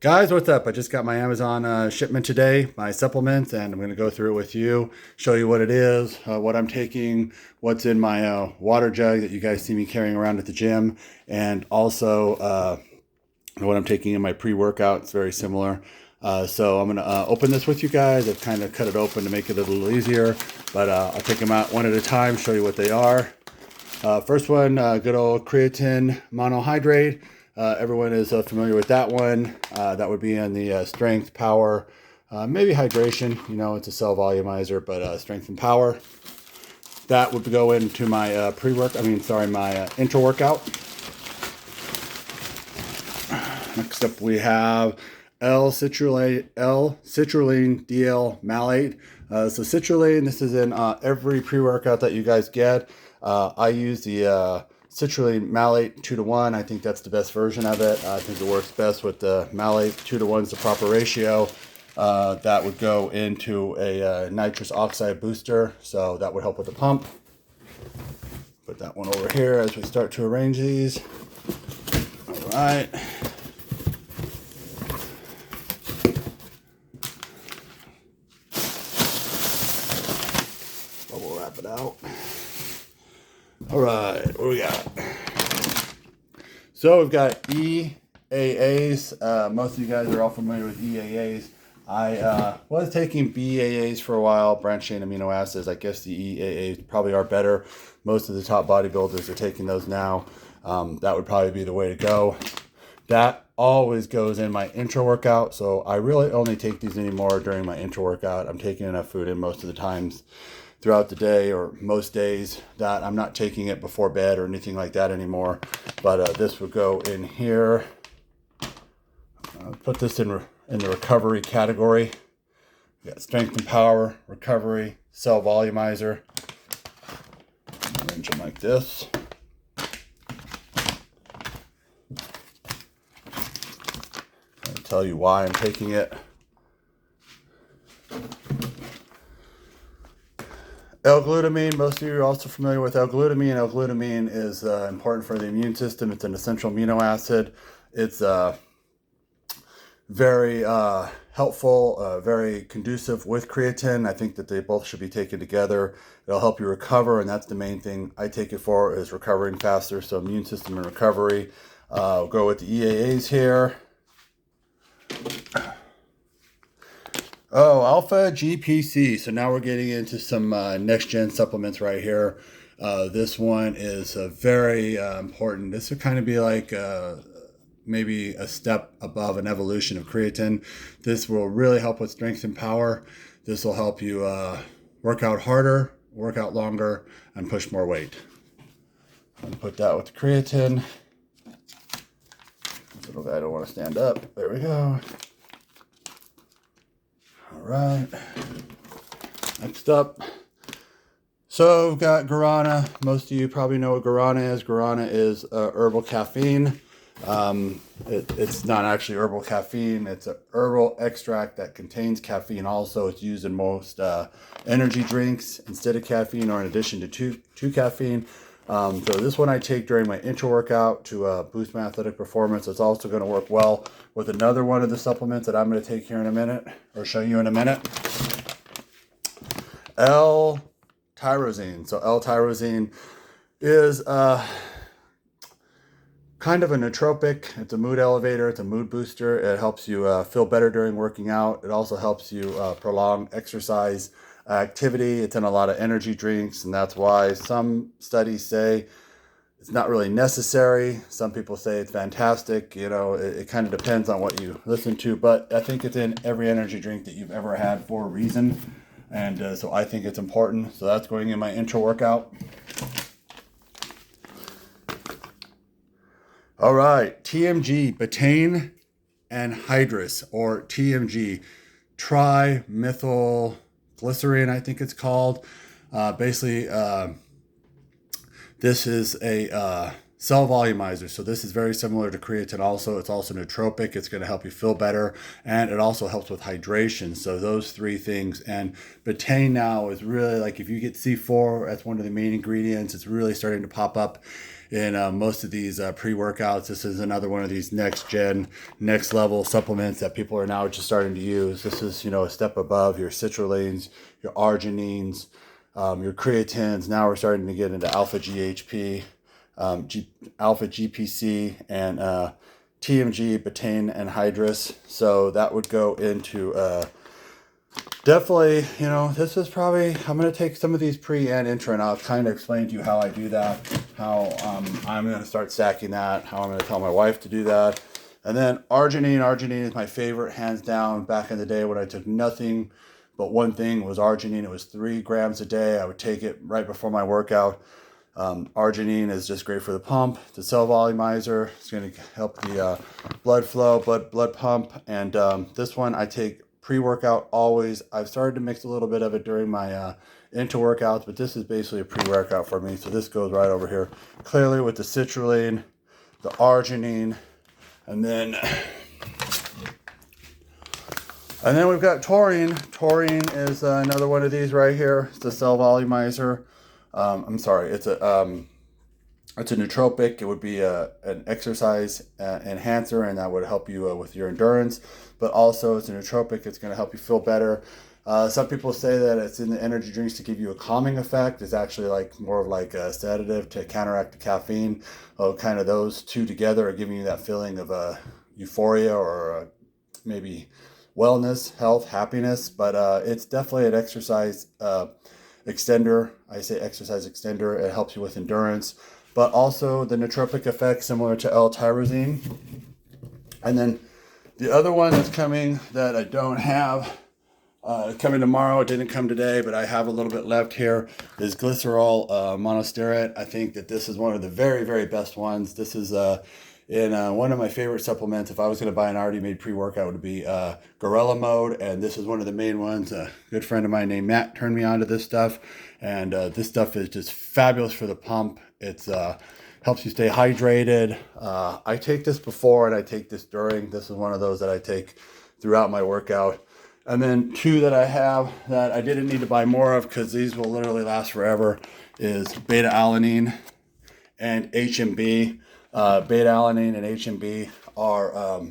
Guys, what's up? I just got my Amazon shipment today, my supplements, and I'm going to go through it with you, show you what it is, what I'm taking, what's in my water jug that you guys see me carrying around at the gym, and also what I'm taking in my pre-workout. It's very similar. So I'm going to open this with you guys. I've kind of cut it open to make it a little easier, but I'll take them out one at a time, show you what they are. First one, good old creatine monohydrate. Everyone is familiar with that one. That would be in the strength, power, maybe hydration. You know, it's a cell volumizer, but strength and power. That would go into my my intra-workout. Next up, we have L-citrulline DL malate. So citrulline, this is in every pre-workout that you guys get. I use the citrulline malate 2-to-1. I think that's the best version of it. I think it works best with the malate 2-to-1 is the proper ratio. That would go into a nitrous oxide booster, so that would help with the pump. Put that one over here as we start to arrange these. All right. Bubble wrap it out. All right, what do we got? So we've got EAAs. Most of you guys are all familiar with EAAs. I was taking BAAs for a while, branched chain amino acids. I guess the EAAs probably are better. Most of the top bodybuilders are taking those now. That would probably be the way to go. That always goes in my intra-workout, so I really only take these anymore during my intra-workout. I'm taking enough food in most of the times throughout the day, or most days, that I'm not taking it before bed or anything like that anymore. But this would go in here. Put this in the recovery category. We got strength and power, recovery, cell volumizer. Arrange them like this. I'll tell you why I'm taking it. L-glutamine, most of you are also familiar with L-glutamine. L-glutamine is important for the immune system. It's an essential amino acid. It's very helpful, very conducive with creatine. I think that they both should be taken together. It'll help you recover, and that's the main thing I take it for, is recovering faster. So immune system and recovery. I'll go with the EAAs here. Oh, Alpha GPC. So now we're getting into some next-gen supplements right here. This one is very important. This would kind of be like maybe a step above an evolution of creatine. This will really help with strength and power. This will help you work out harder, work out longer, and push more weight. I'm going to put that with the creatine. This little guy don't want to stand up. There we go. All right, next up. So we've got guarana. Most of you probably know what guarana is. Guarana is herbal caffeine. It's not actually herbal caffeine. It's an herbal extract that contains caffeine also. It's used in most energy drinks instead of caffeine, or in addition to caffeine. So this one I take during my intra-workout to boost my athletic performance. It's also going to work well with another one of the supplements that I'm going to take here in a minute, or show you in a minute. L-tyrosine. So L-tyrosine is kind of a nootropic. It's a mood elevator. It's a mood booster. It helps you feel better during working out. It also helps you prolong exercise activity. It's in a lot of energy drinks, and that's why some studies say it's not really necessary. Some people say it's fantastic. You know, it kind of depends on what you listen to, but I think it's in every energy drink that you've ever had for a reason, and so I think it's important. So that's going in my intra workout. All right, TMG, betaine anhydrous, or TMG, trimethylglycerine, I think it's called. Basically, this is a cell volumizer. So this is very similar to creatine also. It's also nootropic. It's going to help you feel better. And it also helps with hydration. So those three things. And betaine now is really, like, if you get C4, that's one of the main ingredients. It's really starting to pop up in most of these pre-workouts. This is another one of these next gen, next level supplements that people are now just starting to use. This is, a step above your citrulline, your arginines, your creatines. Now we're starting to get into alpha GHP, alpha GPC, and TMG, betaine anhydrous. So that would go into definitely, this is probably, I'm going to take some of these pre and intra, and I'll kind of explain to you how I do that, how I'm going to start stacking that, how I'm going to tell my wife to do that. And then arginine is my favorite, hands down. Back in the day when I took nothing but one thing was arginine. It was 3 grams a day. I would take it right before my workout. Arginine is just great for the pump, the cell volumizer. It's going to help the blood flow, blood pump. And this one I take pre-workout always. I've started to mix a little bit of it during my intra-workouts, but this is basically a pre-workout for me. So this goes right over here, clearly with the citrulline, the arginine, and then we've got taurine. Taurine is another one of these right here. It's the cell volumizer. I'm sorry, it's a nootropic. It would be an exercise enhancer, and that would help you with your endurance. But also, it's a nootropic. It's going to help you feel better. Some people say that it's in the energy drinks to give you a calming effect. It's actually more of a sedative to counteract the caffeine. Kind of those two together are giving you that feeling of euphoria or maybe wellness, health, happiness. But it's definitely an exercise extender. I say exercise extender. It helps you with endurance, but also the nootropic effect similar to L-tyrosine. And then the other one that's coming that I don't have, coming tomorrow, it didn't come today, but I have a little bit left here, is glycerol monostearate. I think that this is one of the very, very best ones. This is in one of my favorite supplements. If I was going to buy an already made pre-workout, it would be Gorilla Mode, and this is one of the main ones. A good friend of mine named Matt turned me on to this stuff, and this stuff is just fabulous for the pump. It's helps you stay hydrated. I take this before and I take this during. This is one of those that I take throughout my workout. And then 2 that I have that I didn't need to buy more of because these will literally last forever is beta-alanine and HMB. Beta-alanine and HMB are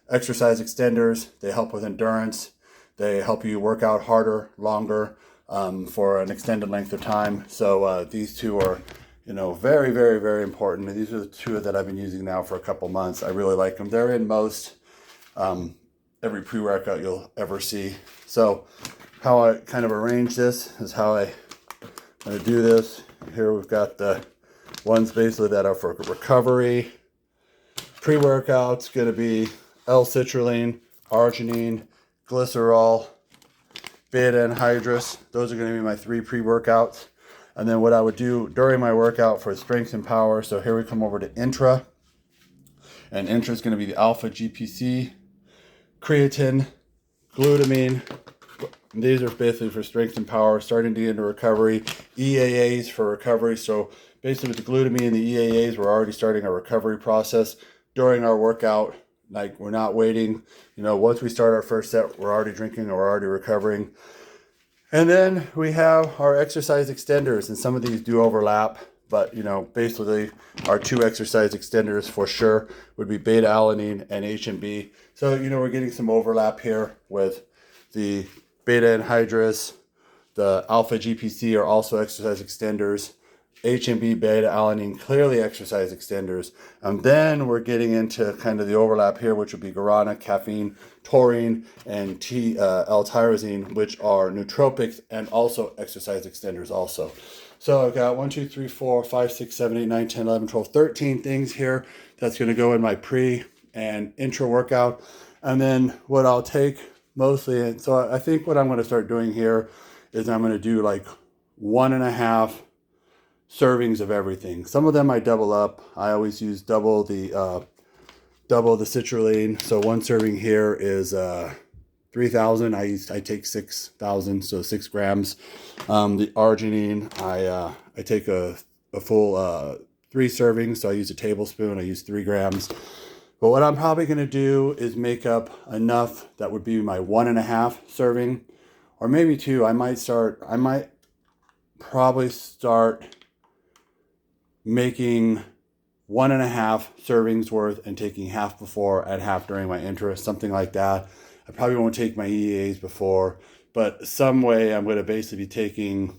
exercise extenders. They help with endurance. They help you work out harder, longer, for an extended length of time. So these 2 are, very, very, very important. And these are the 2 that I've been using now for a couple months. I really like them. They're in most every pre-workout you'll ever see. So how I kind of arrange this is how I'm going to do this. Here we've got the ones basically that are for recovery. Pre-workout's going to be L-citrulline, arginine, glycerol, beta-anhydrous. Those are going to be my 3 pre-workouts. And then what I would do during my workout for strength and power. So here we come over to intra. And intra is going to be the alpha GPC, creatine, glutamine. These are basically for strength and power, starting to get into recovery. EAAs for recovery. So basically with the glutamine and the EAAs, we're already starting a recovery process during our workout. We're not waiting. Once we start our first set, we're already drinking or we're already recovering. And then we have our exercise extenders, and some of these do overlap, but basically our 2 exercise extenders for sure would be beta-alanine and HMB. So we're getting some overlap here with the beta-anhydrous. The alpha GPC are also exercise extenders. HMB, beta-alanine, clearly exercise extenders. And then we're getting into kind of the overlap here, which would be guarana, caffeine, taurine, and L-tyrosine, which are nootropics and also exercise extenders also. So I've got 1, 2, 3, 4, 5, 6, 7, 8, 9, 10, 11, 12, 13 things here that's going to go in my pre and intra workout. And then what I'll take mostly, and so I think what I'm going to start doing here is I'm going to do 1.5 servings of everything. Some of them I double up. I always use double the citrulline. So 1 serving here is 3,000. I take 6,000, so 6 grams. The arginine, I take a full 3 servings. So I use a tablespoon. I use 3 grams. But what I'm probably going to do is make up enough that would be my 1.5 serving, or maybe 2. I might probably start making 1.5 servings worth and taking half before and half during my intra, something like that. I probably won't take my EAs before, but some way I'm going to basically be taking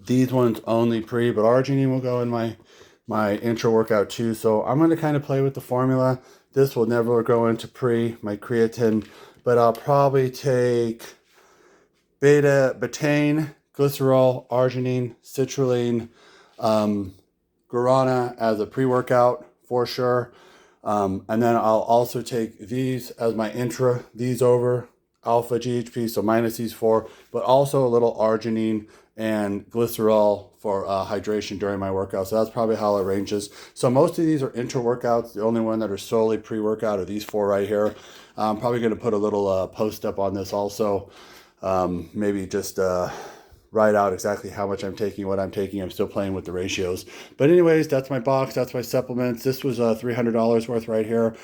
these ones only pre, but arginine will go in my intra workout too. So I'm going to kind of play with the formula. This will never go into pre, my creatine, but I'll probably take beta-betaine, glycerol, arginine, citrulline, guarana as a pre-workout for sure. And then I'll also take these as my intra, these over alpha GHP, so minus these four, but also a little arginine and glycerol for hydration during my workout. So that's probably how it ranges. So most of these are intra-workouts. The only one that are solely pre-workout are these four right here. I'm probably going to put a little post up on this also. Maybe just write out exactly how much I'm taking, what I'm taking. I'm still playing with the ratios. But anyways, that's my box. That's my supplements. This was $300 worth right here.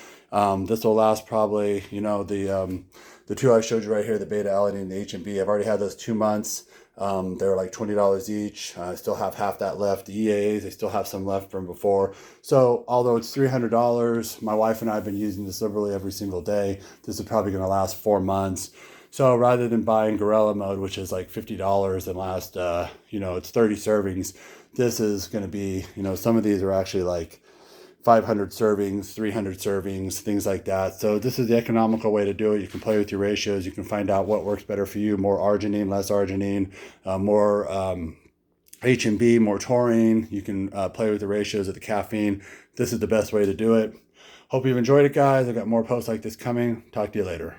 This will last probably, the two I showed you right here, the beta-alanine and the H&B. I've already had those 2 months. They were like $20 each. I still have half that left. The EAAs, I still have some left from before. So although it's $300, my wife and I have been using this literally every single day. This is probably going to last 4 months. So rather than buying Gorilla Mode, which is like $50 and last, it's 30 servings, this is going to be, some of these are actually like 500 servings, 300 servings, things like that. So this is the economical way to do it. You can play with your ratios. You can find out what works better for you. More arginine, less arginine, more H&B, more taurine. You can play with the ratios of the caffeine. This is the best way to do it. Hope you've enjoyed it, guys. I've got more posts like this coming. Talk to you later.